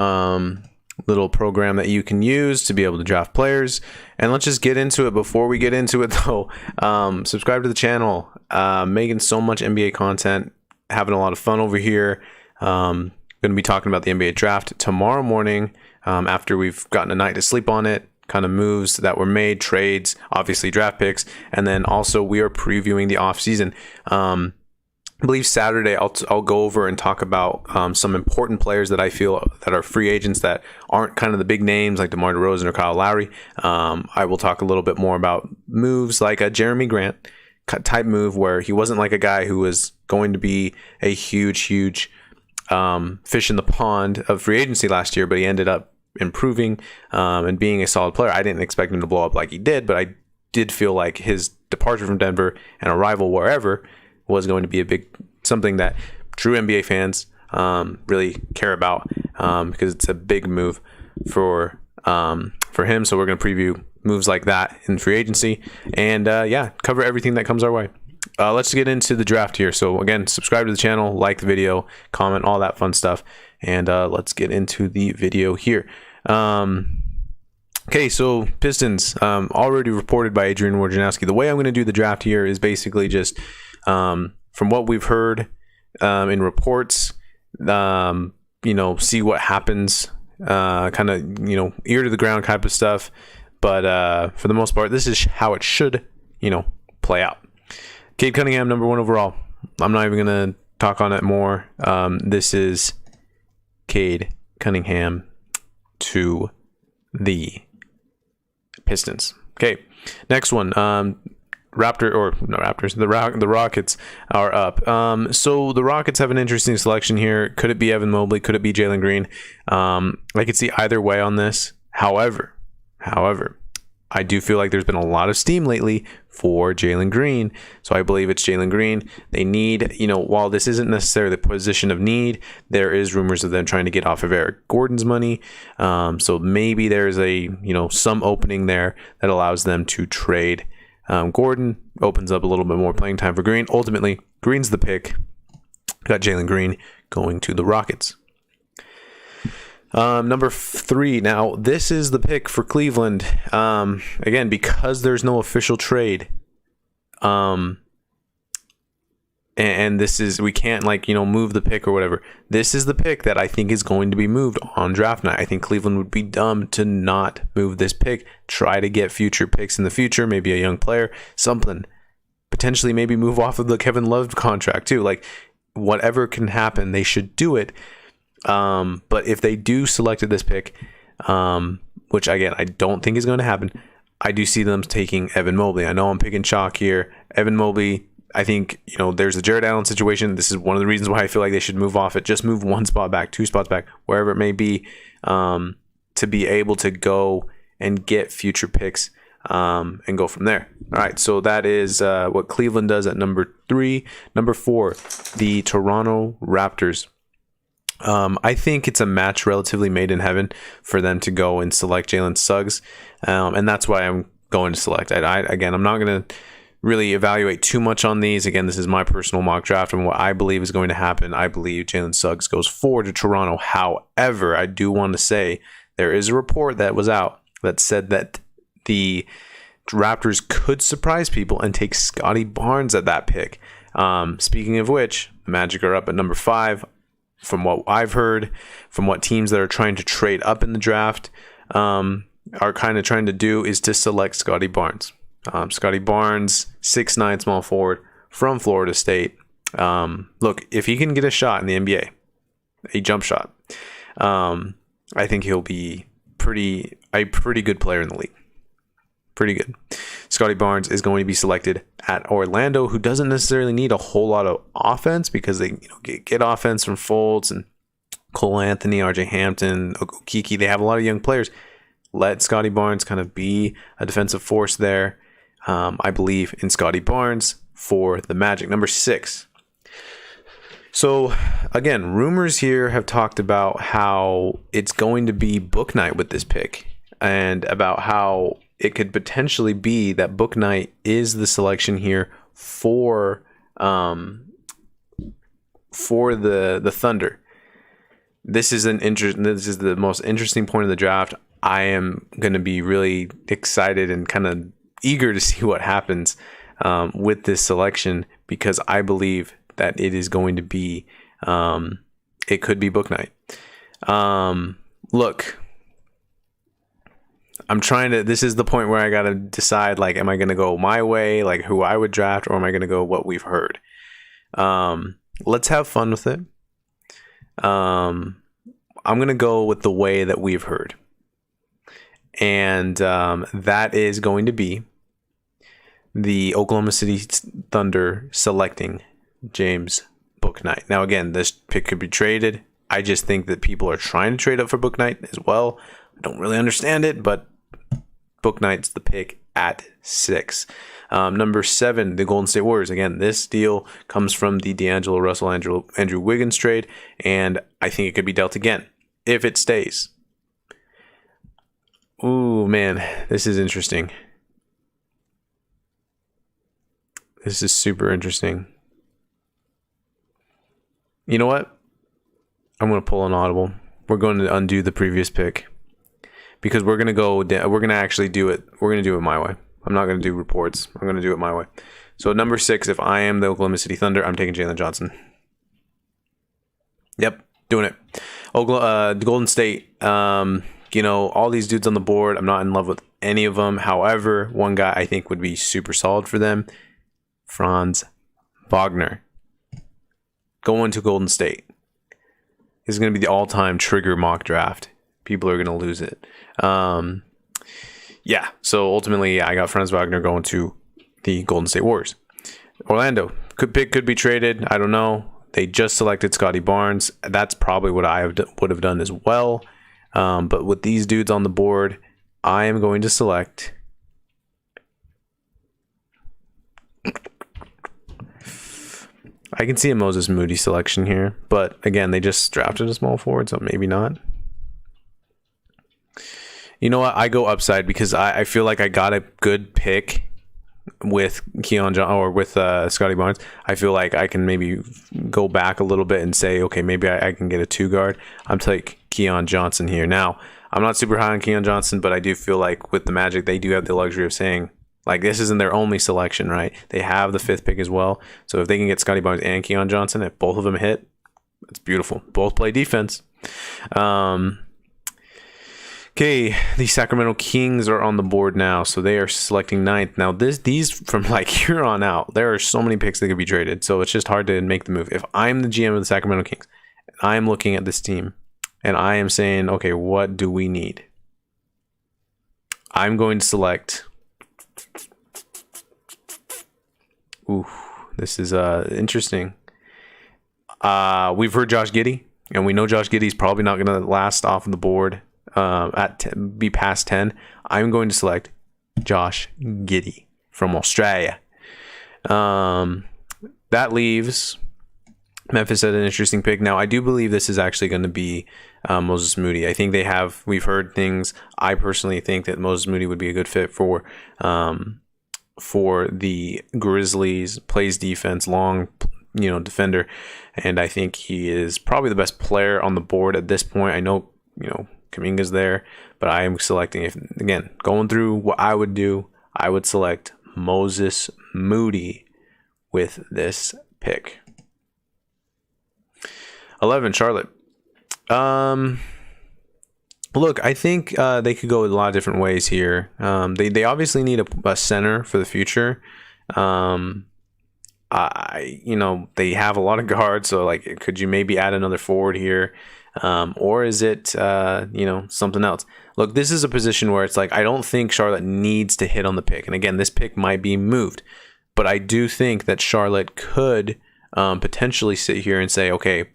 little program that you can use to be able to draft players. And let's just get into it. Before we get into it though, subscribe to the channel. Making so much NBA content, having a lot of fun over here. Going to be talking about the NBA draft tomorrow morning, after we've gotten a night to sleep on it. Kind of moves that were made, trades, obviously draft picks, and then also we are previewing the off season. I believe Saturday I'll go over and talk about some important players that I feel that are free agents that aren't kind of the big names like DeMar DeRozan or Kyle Lowry. I will talk a little bit more about moves like a Jeremy Grant type move where he wasn't like a guy who was going to be a huge fish in the pond of free agency last year, but he ended up improving and being a solid player. I didn't expect him to blow up like he did, but I did feel like his departure from Denver and arrival wherever was going to be something that true NBA fans really care about, because it's a big move for him. So we're going to preview moves like that in free agency and cover everything that comes our way. Let's get into the draft here. So again, subscribe to the channel, like the video, comment, all that fun stuff. And let's get into the video here. Okay, so Pistons, already reported by Adrian Wojnarowski. The way I'm going to do the draft here is basically just from what we've heard in reports, see what happens, kind of, ear to the ground type of stuff. But for the most part, this is how it should, play out. Cade Cunningham, number 1 overall. I'm not even going to talk on it more. This is Cade Cunningham to the Pistons. Okay, next one. The Rockets are up. So the Rockets have an interesting selection here. Could it be Evan Mobley? Could it be Jalen Green? I could see either way on this. However, I do feel like there's been a lot of steam lately for Jalen Green. So I believe it's Jalen Green. They need, while this isn't necessarily the position of need, there is rumors of them trying to get off of Eric Gordon's money. So maybe there's some opening there that allows them to trade Gordon, opens up a little bit more playing time for Green. Ultimately, Green's the pick. Got Jalen Green going to the Rockets. Number 3. Now, this is the pick for Cleveland. Again, because there's no official trade. And this is, we can't move the pick or whatever. This is the pick that I think is going to be moved on draft night. I think Cleveland would be dumb to not move this pick. Try to get future picks in the future, maybe a young player, something. Potentially maybe move off of the Kevin Love contract too. Whatever can happen, they should do it. But if they do selected this pick, which again, I don't think is going to happen, I do see them taking Evan Mobley. I know I'm picking chalk here. Evan Mobley, I think, there's the Jared Allen situation. This is one of the reasons why I feel like they should move off it. Just move 1 spot back, 2 spots back, wherever it may be, to be able to go and get future picks, and go from there. All right. So that is, what Cleveland does at number 3. Number 4, the Toronto Raptors. I think it's a match relatively made in heaven for them to go and select Jalen Suggs. And that's why I'm going to select. I'm not going to really evaluate too much on these. Again, this is my personal mock draft and what I believe is going to happen. I believe Jalen Suggs goes forward to Toronto. However, I do want to say there is a report that was out that said that the Raptors could surprise people and take Scotty Barnes at that pick. Speaking of which, the Magic are up at number 5. From what I've heard, from what teams that are trying to trade up in the draft are kind of trying to do, is to select Scotty Barnes. Scotty Barnes, 6'9" small forward from Florida State. Look, if he can get a shot in the NBA, a jump shot, I think he'll be a pretty good player in the league. Pretty good. Scotty Barnes is going to be selected at Orlando, who doesn't necessarily need a whole lot of offense because they get offense from Fultz and Cole Anthony, RJ Hampton, Okeke. They have a lot of young players. Let Scotty Barnes kind of be a defensive force there. I believe in Scotty Barnes for the Magic. Number 6. So, again, rumors here have talked about how it's going to be book night with this pick and about how it could potentially be that book night is the selection here for the Thunder. this is this is the most interesting point of the draft. I am going to be really excited and kind of eager to see what happens with this selection, because I believe that it is going to be, it could be Book Knight. Look, I'm trying to, this is the point where I got to decide, like, am I going to go my way, like who I would draft, or am I going to go what we've heard? Let's have fun with it. I'm going to go with the way that we've heard. And that is going to be the Oklahoma City Thunder selecting James Book Knight. Now, again, this pick could be traded. I just think that people are trying to trade up for Book Knight as well. I don't really understand it, but Book Knight's the pick at 6. Number 7, the Golden State Warriors. Again, this deal comes from the D'Angelo Russell, Andrew Wiggins trade, and I think it could be dealt again if it stays. Ooh, man, this is interesting. This is super interesting. You know what? I'm going to pull an audible. We're going to undo the previous pick, because we're going to actually do it. We're going to do it my way. I'm not going to do reports. I'm going to do it my way. So number 6, if I am the Oklahoma City Thunder, I'm taking Jalen Johnson. Yep, doing it. Golden State, all these dudes on the board, I'm not in love with any of them. However, one guy I think would be super solid for them, Franz Wagner. Going to Golden State. This is going to be the all-time trigger mock draft. People are going to lose it. So ultimately, I got Franz Wagner going to the Golden State Warriors. Orlando could be traded. I don't know. They just selected Scotty Barnes. That's probably what I would have done as well. But with these dudes on the board, I am going to select I can see a Moses Moody selection here, but again, they just drafted a small forward, so maybe not. You know what? I go upside because I feel like I got a good pick with Keon Johnson or with Scotty Barnes. I feel like I can maybe go back a little bit and say, okay, maybe I can get a 2 guard. I'm taking Keon Johnson here. Now, I'm not super high on Keon Johnson, but I do feel like with the Magic, they do have the luxury of saying, like, this isn't their only selection, right? They have the 5th pick as well. So if they can get Scotty Barnes and Keon Johnson, if both of them hit, it's beautiful. Both play defense. Okay, the Sacramento Kings are on the board now, so they are selecting 9th. Now, these from like here on out, there are so many picks that could be traded, so it's just hard to make the move. If I'm the GM of the Sacramento Kings, I'm looking at this team, and I am saying, okay, what do we need? I'm going to select... Ooh, this is interesting. We've heard Josh Giddey, and we know Josh Giddey's probably not going to last off the board be past 10. I'm going to select Josh Giddey from Australia. That leaves Memphis at an interesting pick. Now, I do believe this is actually going to be Moses Moody. I think we've heard things. I personally think that Moses Moody would be a good fit for the Grizzlies. Plays defense, long, defender, and I think he is probably the best player on the board at this point. I know, Kuminga's there, but I am selecting, going through what I would do, I would select Moses Moody with this pick. 11, Charlotte. Look, I think they could go a lot of different ways here. They obviously need a center for the future. They have a lot of guards, so like, could you maybe add another forward here? Or is it, something else? Look, this is a position where it's like, I don't think Charlotte needs to hit on the pick. And again, this pick might be moved, but I do think that Charlotte could potentially sit here and say, okay,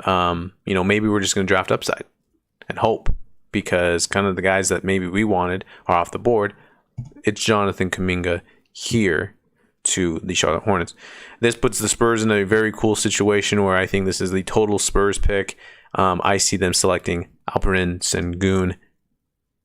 maybe we're just going to draft upside and hope, because kind of the guys that maybe we wanted are off the board. It's Jonathan Kuminga here to the Charlotte Hornets. This puts the Spurs in a very cool situation where I think this is the total Spurs pick. I see them selecting Alperen Sengun,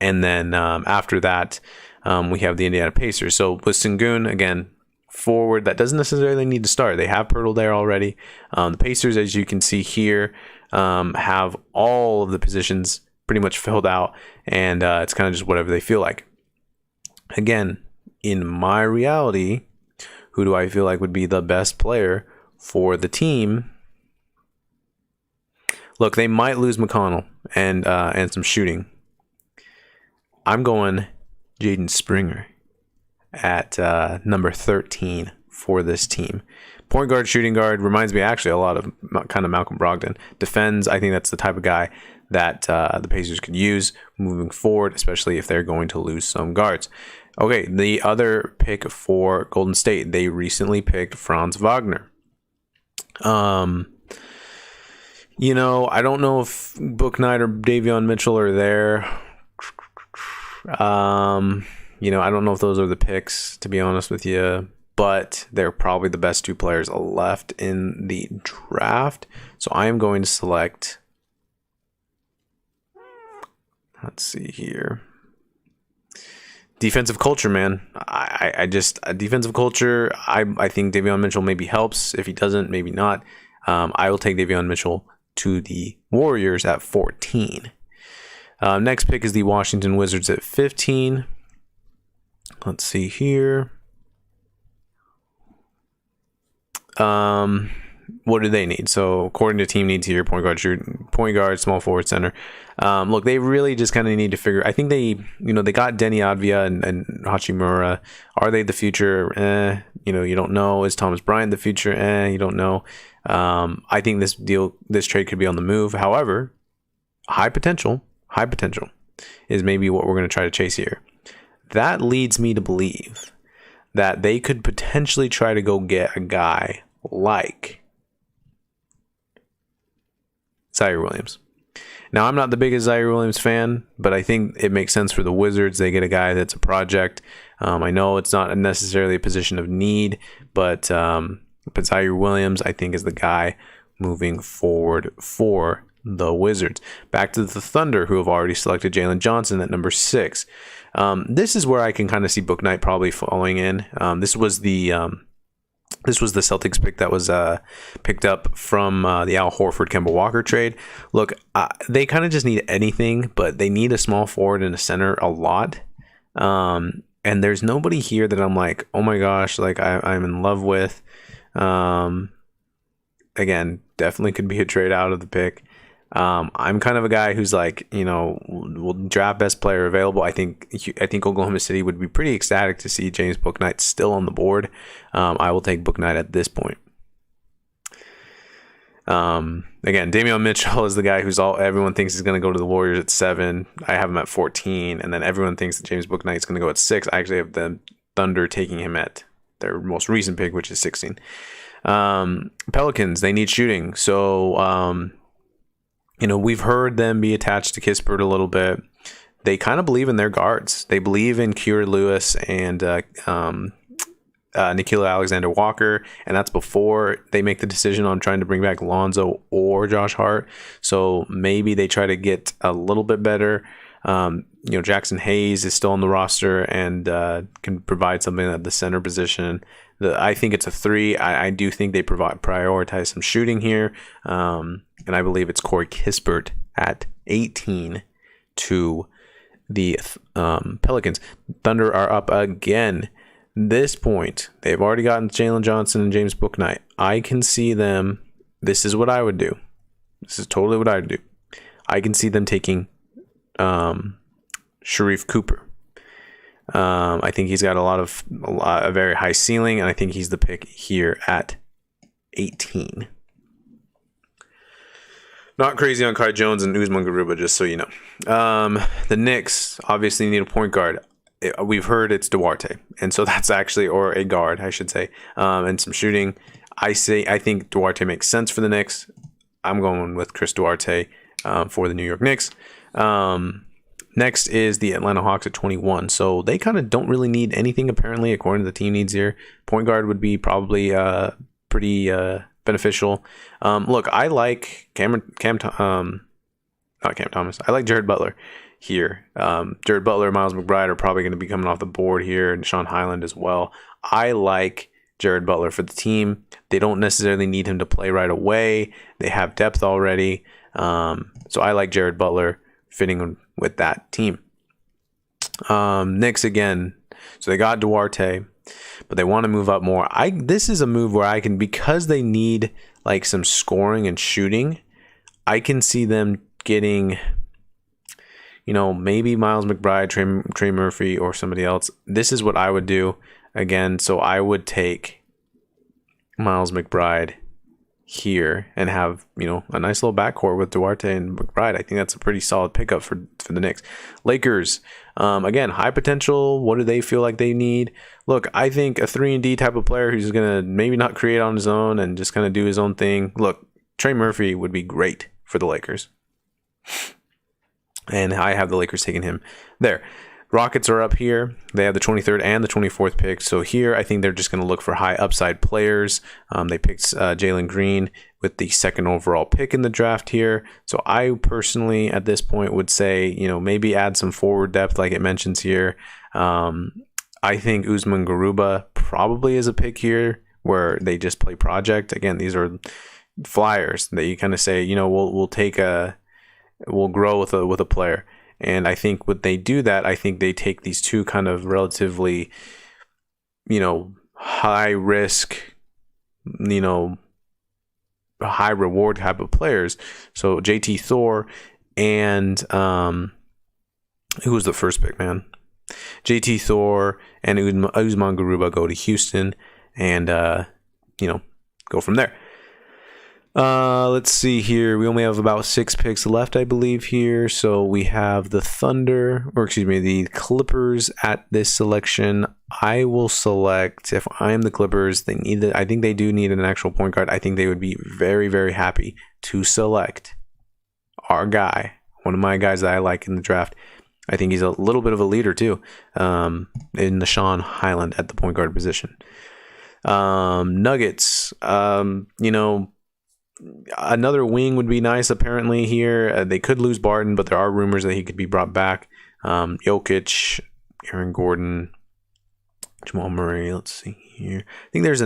and then after that, we have the Indiana Pacers. So with Sengun, again, forward that doesn't necessarily need to start. They have Pirtle there already. The Pacers, as you can see here, have all of the positions pretty much filled out, and it's kind of just whatever they feel like. Again, in my reality, who do I feel like would be the best player for the team? Look, they might lose McConnell and some shooting. I'm going Jaden Springer at number 13 for this team. Point guard, shooting guard, reminds me actually a lot of kind of Malcolm Brogdon. Defends, I think that's the type of guy that the Pacers could use moving forward, especially if they're going to lose some guards. Okay, the other pick for Golden State, they recently picked Franz Wagner. You know, I don't know if Bouknight or Davion Mitchell are there. You know, I don't know if those are the picks, to be honest with you, but they're probably the best two players left in the draft. So I am going to select, let's see here. Defensive culture, man. I just defensive culture. I think Davion Mitchell maybe helps. If he doesn't, maybe not. I will take Davion Mitchell to the Warriors at 14. Next pick is the Washington Wizards at 15. Let's see here. What do they need? So according to team needs here, point guard, small forward, center. Look, they really just kind of need to figure. I think they got Denny Advia and Hachimura. Are they the future? You don't know. Is Thomas Bryant the future? You don't know. I think this trade could be on the move. However, high potential is maybe what we're going to try to chase here. That leads me to believe that they could potentially try to go get a guy like Zaire Williams. Now, I'm not the biggest Zaire Williams fan, but I think it makes sense for the Wizards. They get a guy that's a project. I know it's not necessarily a position of need, but Zaire Williams, I think, is the guy moving forward for the Wizards. Back to the Thunder, who have already selected Jalen Johnson at number 6. This is where I can kind of see Bouknight probably falling in. This was the Celtics pick that was picked up from the Al Horford Kemba Walker trade. Look, they kind of just need anything, but they need a small forward and a center a lot. And there's nobody here that I'm like, oh my gosh, like I'm in love with. Again, definitely could be a trade out of the pick. I'm kind of a guy who's like, will draft best player available. I think Oklahoma City would be pretty ecstatic to see James Bouknight still on the board. I will take Bouknight at this point. Again, Davion Mitchell is the guy everyone thinks is going to go to the Warriors at 7. I have him at 14, and then everyone thinks that James Bouknight is going to go at 6. I actually have the Thunder taking him at their most recent pick, which is 16. Pelicans, they need shooting, so we've heard them be attached to Kispert a little bit. They kind of believe in their guards. They believe in Kira Lewis and Nickeil Alexander-Walker, and that's before they make the decision on trying to bring back Lonzo or Josh Hart. So maybe they try to get a little bit better. Jackson Hayes is still on the roster and can provide something at the center position. I think it's a 3. I do think they prioritize some shooting here. And I believe it's Corey Kispert at 18 to the Pelicans. Thunder are up again. This point, they've already gotten Jalen Johnson and James Bouknight. I can see them. This is what I would do. This is totally what I would do. I can see them taking Sharif Cooper. I think he's got a very high ceiling, and I think he's the pick here at 18. Not crazy on Kai Jones and Usman Garuba, just so you know. The Knicks obviously need a point guard. We've heard it's Duarte, and so that's actually, or a guard, I should say, and some shooting. I think Duarte makes sense for the Knicks. I'm going with Chris Duarte for the New York Knicks. Next is the Atlanta Hawks at 21. So they kind of don't really need anything, apparently, according to the team needs here. Point guard would be probably pretty beneficial. Look, I like not Cam Thomas. I like Jared Butler here. Jared Butler, Miles McBride are probably going to be coming off the board here, and Sean Highland as well. I like Jared Butler for the team. They don't necessarily need him to play right away. They have depth already. So I like Jared Butler fitting with that team. Knicks again. So they got Duarte, but they want to move up more. This is a move where I can, because they need like some scoring and shooting, I can see them getting, maybe Miles McBride, Trey Murphy, or somebody else. This is what I would do again. So I would take Miles McBride here and have, a nice little backcourt with Duarte and McBride. I think that's a pretty solid pickup for the Knicks. Lakers, again, high potential. What do they feel like they need? Look, I think a 3-and-D type of player who's going to maybe not create on his own and just kind of do his own thing. Look, Trey Murphy would be great for the Lakers. And I have the Lakers taking him there. Rockets are up here. They have the 23rd and the 24th pick. So here, I think they're just going to look for high upside players. They picked Jalen Green with the 2nd overall pick in the draft here. So I personally, at this point, would say, maybe add some forward depth like it mentions here. I think Usman Garuba probably is a pick here where they just play project. Again, these are flyers that you kind of say, we'll grow with a player. And I think when they do that, I think they take these two kind of relatively, high risk, high reward type of players. So JT Thor and who was the first pick, man? JT Thor and Usman Garuba go to Houston and go from there. Let's see here. We only have about 6 picks left, I believe, here. So we have the the Clippers at this selection. I will select, if I am the Clippers, I think they do need an actual point guard. I think they would be very, very happy to select our guy, one of my guys that I like in the draft. I think he's a little bit of a leader too, in Nah'Shon Hyland at the point guard position. Nuggets, another wing would be nice apparently here. They could lose Barton, but there are rumors that he could be brought back. Jokic, Aaron Gordon, Jamal Murray. Let's see here. I think there's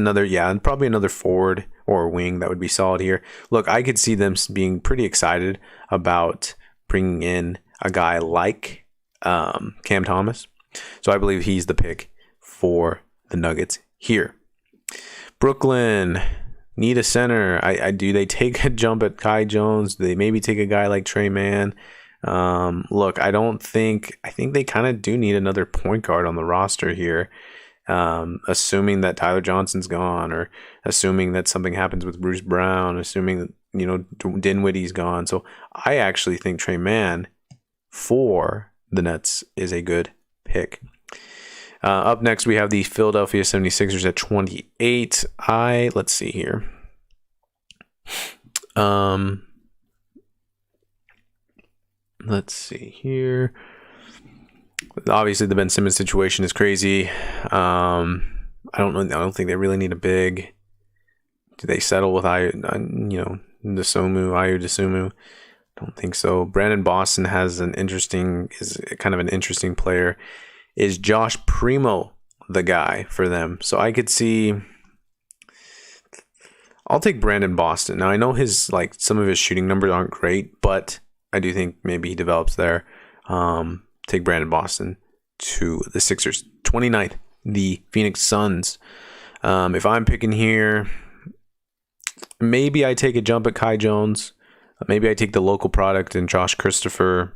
probably another forward or wing that would be solid here. Look, I could see them being pretty excited about bringing in a guy like Cam Thomas. So I believe he's the pick for the Nuggets here. Brooklyn need a center. Do they take a jump at Kai Jones? Do they maybe take a guy like Trey Mann? Look, I think they kind of do need another point guard on the roster here. Assuming that Tyler Johnson's gone, or assuming that something happens with Bruce Brown, assuming that, Dinwiddie's gone. So I actually think Trey Mann for the Nets is a good pick. Up next, we have the Philadelphia 76ers at 28. Let's see here. Let's see here. Obviously, the Ben Simmons situation is crazy. I don't know. I don't think they really need a big. Do they settle with Ayu Dosunmu? Don't think so. Brandon Boston is kind of an interesting player. Is Josh Primo the guy for them? So I could see. I'll take Brandon Boston. Now I know some of his shooting numbers aren't great, but I do think maybe he develops there. Take Brandon Boston to the Sixers. 29th, the Phoenix Suns. If I'm picking here, maybe I take a jump at Kai Jones. Maybe I take the local product and Josh Christopher.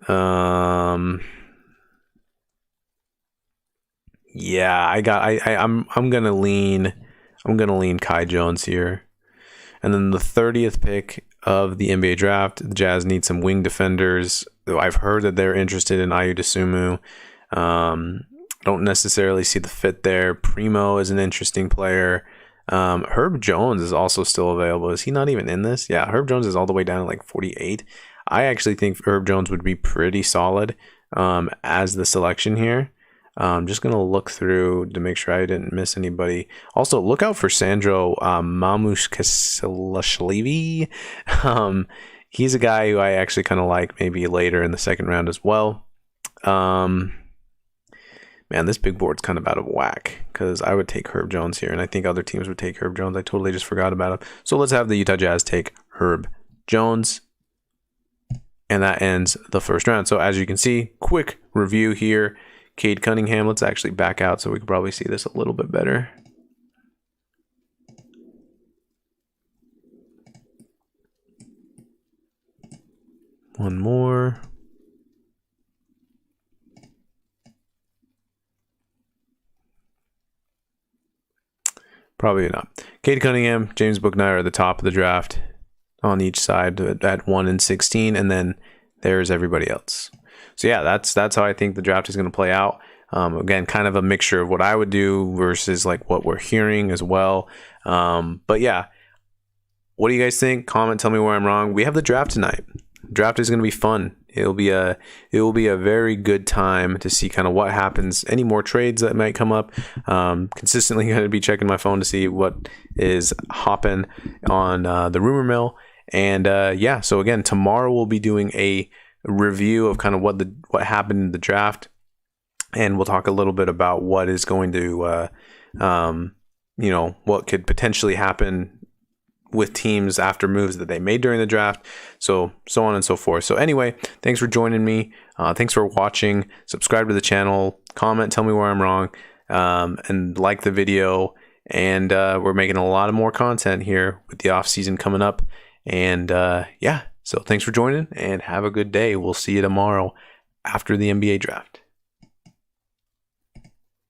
I'm gonna lean Kai Jones here. And then the 30th pick of the NBA draft, the Jazz need some wing defenders. I've heard that they're interested in Ayu Dosunmu. Don't necessarily see the fit there. Primo is an interesting player. Herb Jones is also still available. Is he not even in this? Yeah, Herb Jones is all the way down to 48. I actually think Herb Jones would be pretty solid as the selection here. I'm just going to look through to make sure I didn't miss anybody. Also, look out for Sandro Mamukelashvili. He's a guy who I actually kind of like maybe later in the second round as well. Man, this big board's kind of out of whack because I would take Herb Jones here, and I think other teams would take Herb Jones. I totally just forgot about him. So let's have the Utah Jazz take Herb Jones. And that ends the first round. So as you can see, quick review here. Cade Cunningham, let's actually back out so we can probably see this a little bit better. One more. Probably not. Cade Cunningham, James Bouknight are at the top of the draft on each side at 1 and 16, and then there's everybody else. So yeah, that's how I think the draft is going to play out. Again, kind of a mixture of what I would do versus like what we're hearing as well. But yeah, what do you guys think? Comment, tell me where I'm wrong. We have the draft tonight. Draft is going to be fun. It will be a very good time to see kind of what happens. Any more trades that might come up. Consistently going to be checking my phone to see what is hopping on the rumor mill. And yeah, so again, tomorrow we'll be doing a review of kind of what happened in the draft, and we'll talk a little bit about what is going to what could potentially happen with teams after moves that they made during the draft, so on and so forth. So anyway, thanks for joining me. Thanks for watching. Subscribe to the channel. Comment, tell me where I'm wrong, and like the video. And we're making a lot of more content here with the off season coming up. And yeah, so thanks for joining and have a good day. We'll see you tomorrow after the NBA draft.